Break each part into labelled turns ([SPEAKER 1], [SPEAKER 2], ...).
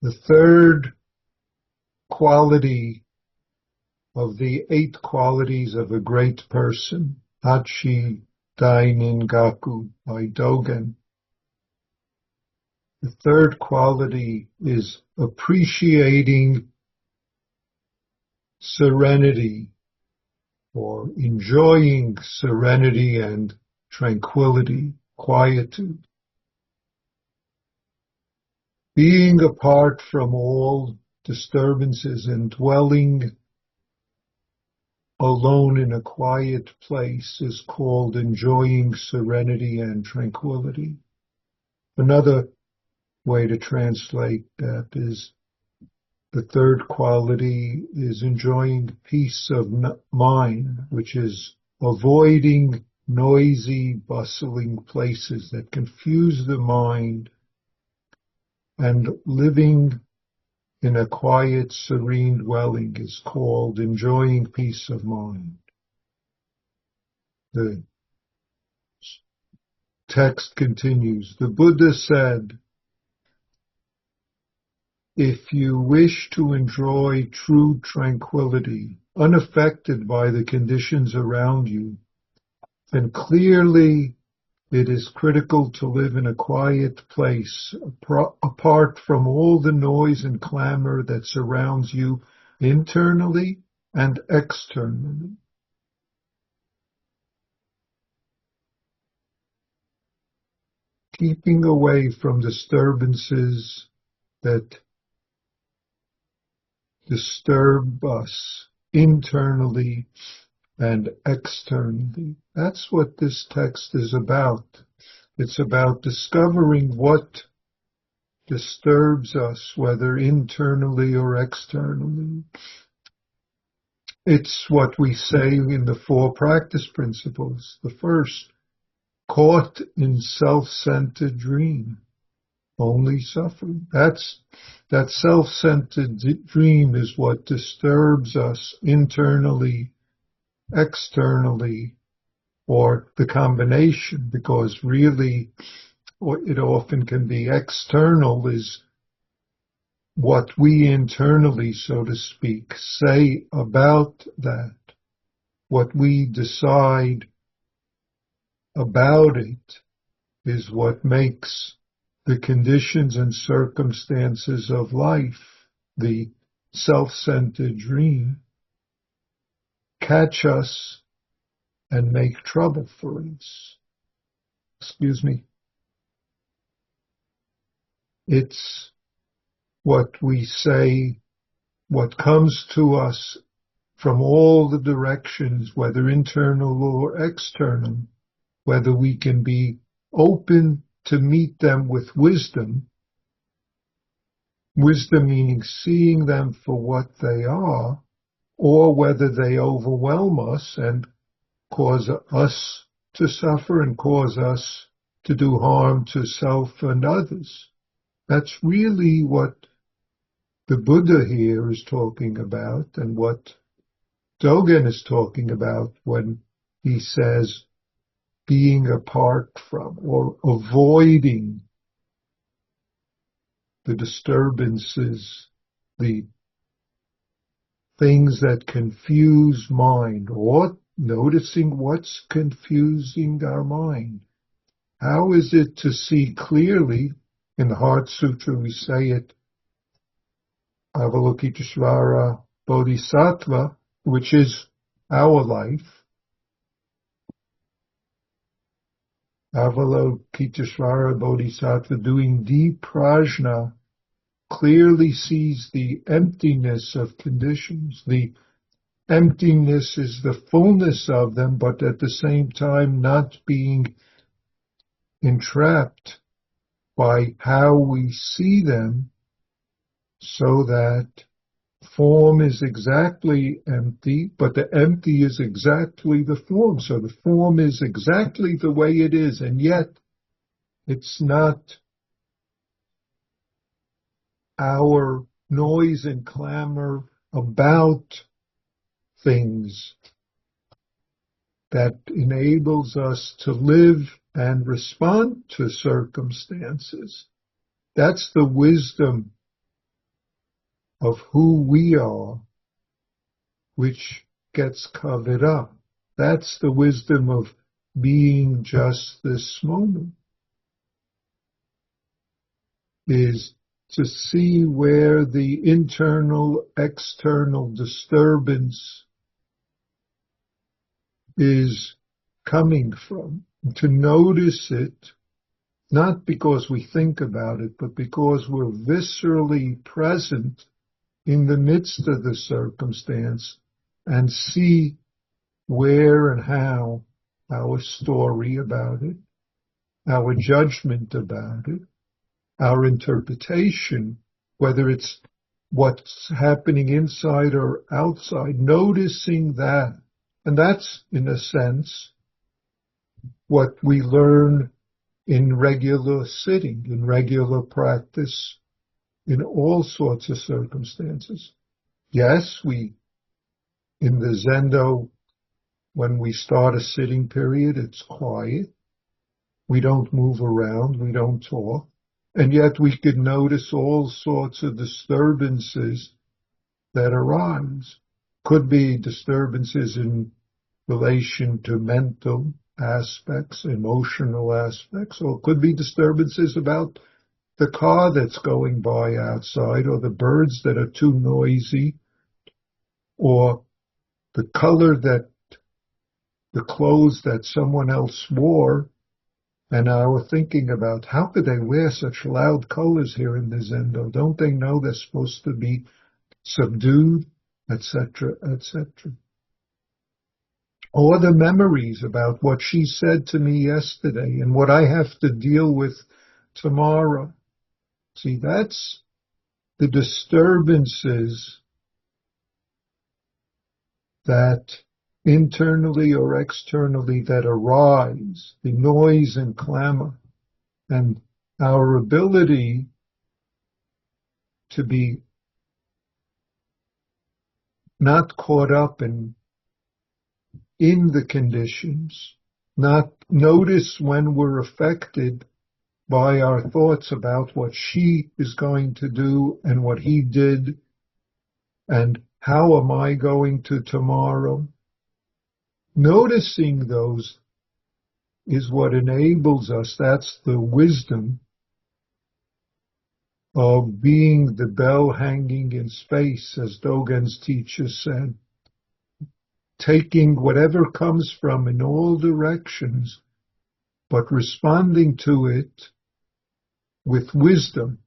[SPEAKER 1] The third quality of the 8 qualities of a great person, Hachi Dainin Gaku by Dogen. The third quality is appreciating serenity, or enjoying serenity and tranquility, quietude. Being apart from all disturbances and dwelling alone in a quiet place is called enjoying serenity and tranquility. Another way to translate that is the third quality is enjoying peace of mind, which is avoiding noisy, bustling places that confuse the mind, and living in a quiet, serene dwelling is called enjoying peace of mind. The text continues. The Buddha said, if you wish to enjoy true tranquility, unaffected by the conditions around you, then clearly it is critical to live in a quiet place, apart from all the noise and clamor that surrounds you internally and externally. Keeping away from disturbances that disturb us internally and externally. That's what this text is about. It's about discovering what disturbs us, whether internally or externally. It's what we say in the 4 practice principles. The first, caught in self-centered dream, only suffering. That self-centered dream is what disturbs us internally, externally, or the combination, because really it often can be external is what we internally, so to speak, say about that, what we decide about it is what makes the conditions and circumstances of life, the self-centered dream, catch us and make trouble for us. It's what we say, what comes to us from all the directions, whether internal or external, whether we can be open to meet them with wisdom, wisdom meaning seeing them for what they are, or whether they overwhelm us and cause us to suffer and cause us to do harm to self and others. That's really what the Buddha here is talking about, and what Dogen is talking about when he says being apart from or avoiding the disturbances, the things that confuse mind, or noticing what's confusing our mind. How is it to see clearly? In the Heart Sutra we say it, Avalokiteshvara Bodhisattva, which is our life. Avalokiteshvara Bodhisattva, doing deep prajna, clearly sees the emptiness of conditions. The emptiness is the fullness of them, but at the same time not being entrapped by how we see them, so that form is exactly empty, but the empty is exactly the form. So the form is exactly the way it is, and yet it's not our noise and clamor about things that enables us to live and respond to circumstances. That's the wisdom of who we are, which gets covered up. That's the wisdom of being just this moment, is to see where the internal, external disturbance is coming from, to notice it, not because we think about it, but because we're viscerally present in the midst of the circumstance and see where and how our story about it, our judgment about it, our interpretation, whether it's what's happening inside or outside, noticing that. And that's, in a sense, what we learn in regular sitting, in regular practice, in all sorts of circumstances. Yes, in the Zendo, when we start a sitting period, it's quiet. We don't move around. We don't talk. And yet we could notice all sorts of disturbances that arise. Could be disturbances in relation to mental aspects, emotional aspects, or it could be disturbances about the car that's going by outside, or the birds that are too noisy, or the color that the clothes that someone else wore, and our thinking about how could they wear such loud colors here in the Zendo? Don't they know they're supposed to be subdued, etc., etc. Or the memories about what she said to me yesterday and what I have to deal with tomorrow. See, that's the disturbances that internally or externally that arise, the noise and clamor, and our ability to be not caught up in the conditions, not notice when we're affected by our thoughts about what she is going to do and what he did, and how am I going to tomorrow? Noticing those is what enables us. That's the wisdom of being the bell hanging in space, as Dogen's teacher said. Taking whatever comes from in all directions, but responding to it with wisdom,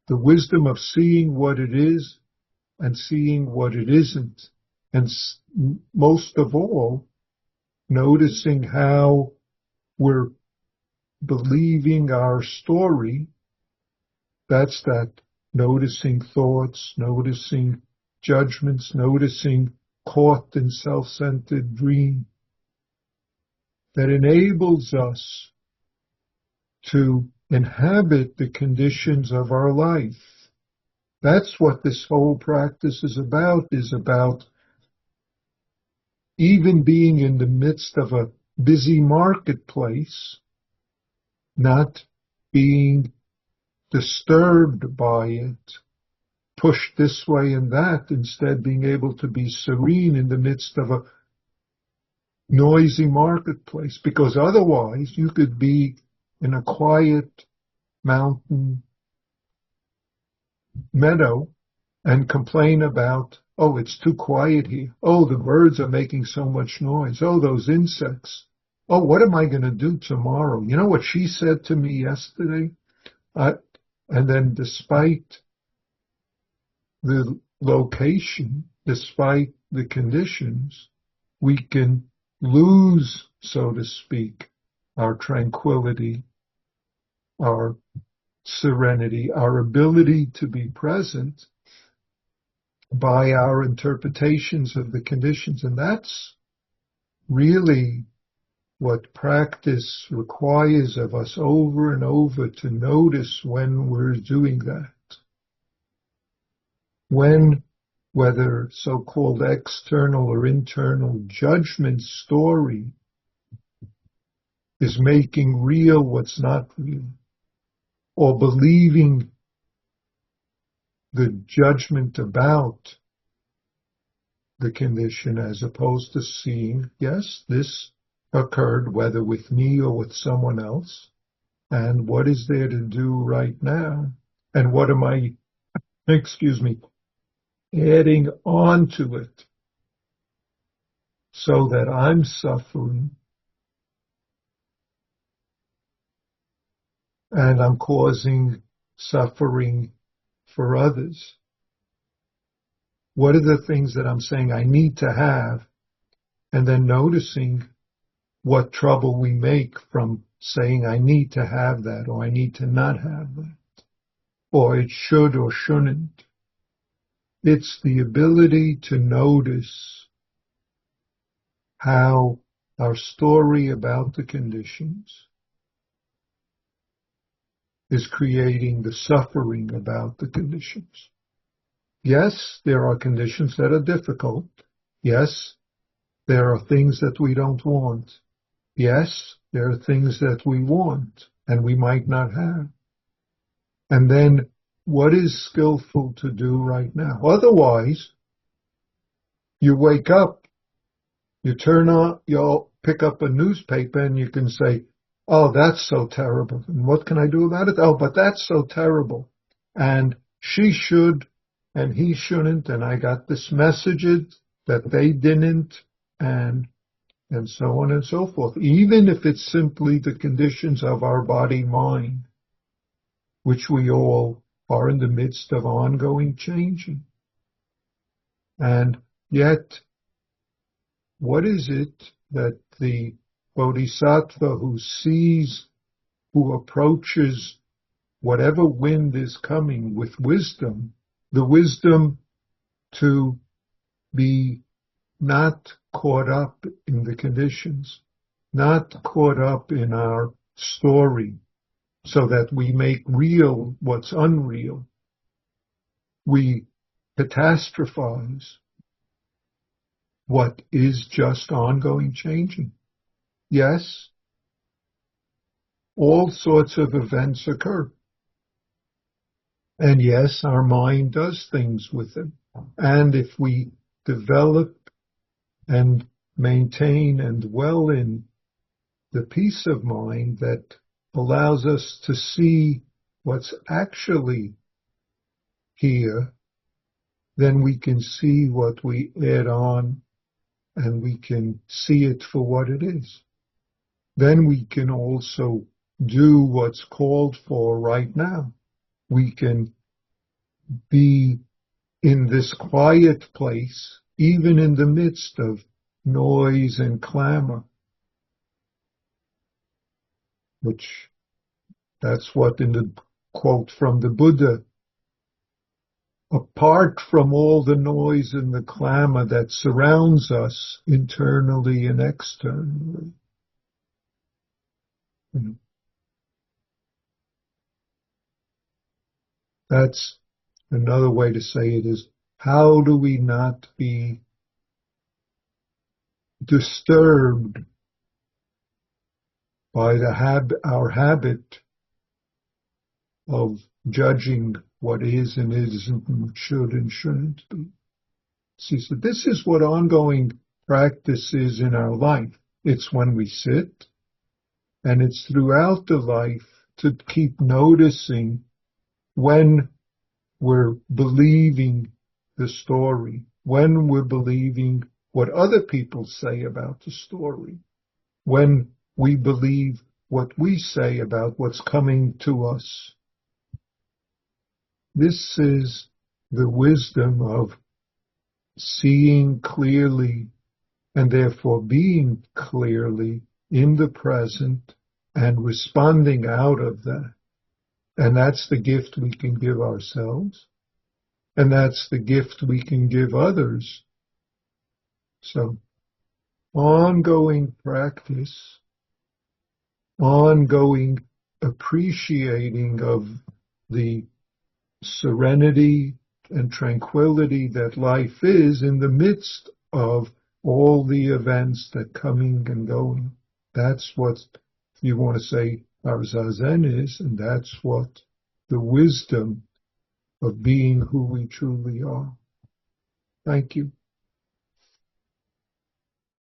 [SPEAKER 1] the wisdom of seeing what it is and seeing what it isn't, and most of all, noticing how we're believing our story. That's that noticing thoughts, noticing judgments, noticing caught in self-centered dream, that enables us to inhabit the conditions of our life. That's what this whole practice is about even being in the midst of a busy marketplace, not being disturbed by it, pushed this way and that, instead being able to be serene in the midst of a noisy marketplace, because otherwise you could be in a quiet mountain meadow and complain about, oh, it's too quiet here. Oh, the birds are making so much noise. Oh, those insects. Oh, what am I going to do tomorrow? You know what she said to me yesterday? And then despite the location, despite the conditions, we can lose, so to speak, our tranquility, our serenity, our ability to be present by our interpretations of the conditions. And that's really what practice requires of us over and over, to notice when we're doing that. When, whether so-called external or internal judgment story is making real what's not real, or believing the judgment about the condition as opposed to seeing, yes, this occurred, whether with me or with someone else, and what is there to do right now, and what am I, adding on to it so that I'm suffering and I'm causing suffering for others. What are the things that I'm saying I need to have? And then noticing what trouble we make from saying I need to have that, or I need to not have that, or it should or shouldn't. It's the ability to notice how our story about the conditions is creating the suffering about the conditions. Yes, there are conditions that are difficult. Yes, there are things that we don't want. Yes, there are things that we want and we might not have. And then what is skillful to do right now? Otherwise, you wake up, you turn on, you'll pick up a newspaper and you can say, oh, that's so terrible. And what can I do about it? Oh, but that's so terrible. And she should and he shouldn't. And I got this message that they didn't, and so on and so forth. Even if it's simply the conditions of our body-mind, which we all are in the midst of ongoing changing. And yet, what is it that the Bodhisattva who approaches whatever wind is coming with wisdom, the wisdom to be not caught up in the conditions, not caught up in our story, so that we make real what's unreal. We catastrophize what is just ongoing changing. Yes, all sorts of events occur. And yes, our mind does things with them. And if we develop and maintain and dwell in the peace of mind that allows us to see what's actually here, then we can see what we add on and we can see it for what it is. Then we can also do what's called for right now. We can be in this quiet place, even in the midst of noise and clamor, which that's what in the quote from the Buddha, apart from all the noise and the clamor that surrounds us internally and externally. That's another way to say it is, how do we not be disturbed by our habit of judging what is and isn't and should and shouldn't be. See, so this is what ongoing practice is in our life. It's when we sit, and it's throughout the life to keep noticing when we're believing the story, when we're believing what other people say about the story, when we believe what we say about what's coming to us. This is the wisdom of seeing clearly and therefore being clearly in the present and responding out of that. And that's the gift we can give ourselves. And that's the gift we can give others. So, ongoing practice, ongoing appreciating of the serenity and tranquility that life is in the midst of all the events that coming and going. That's what you want to say our Zazen is, and that's what the wisdom of being who we truly are. Thank you.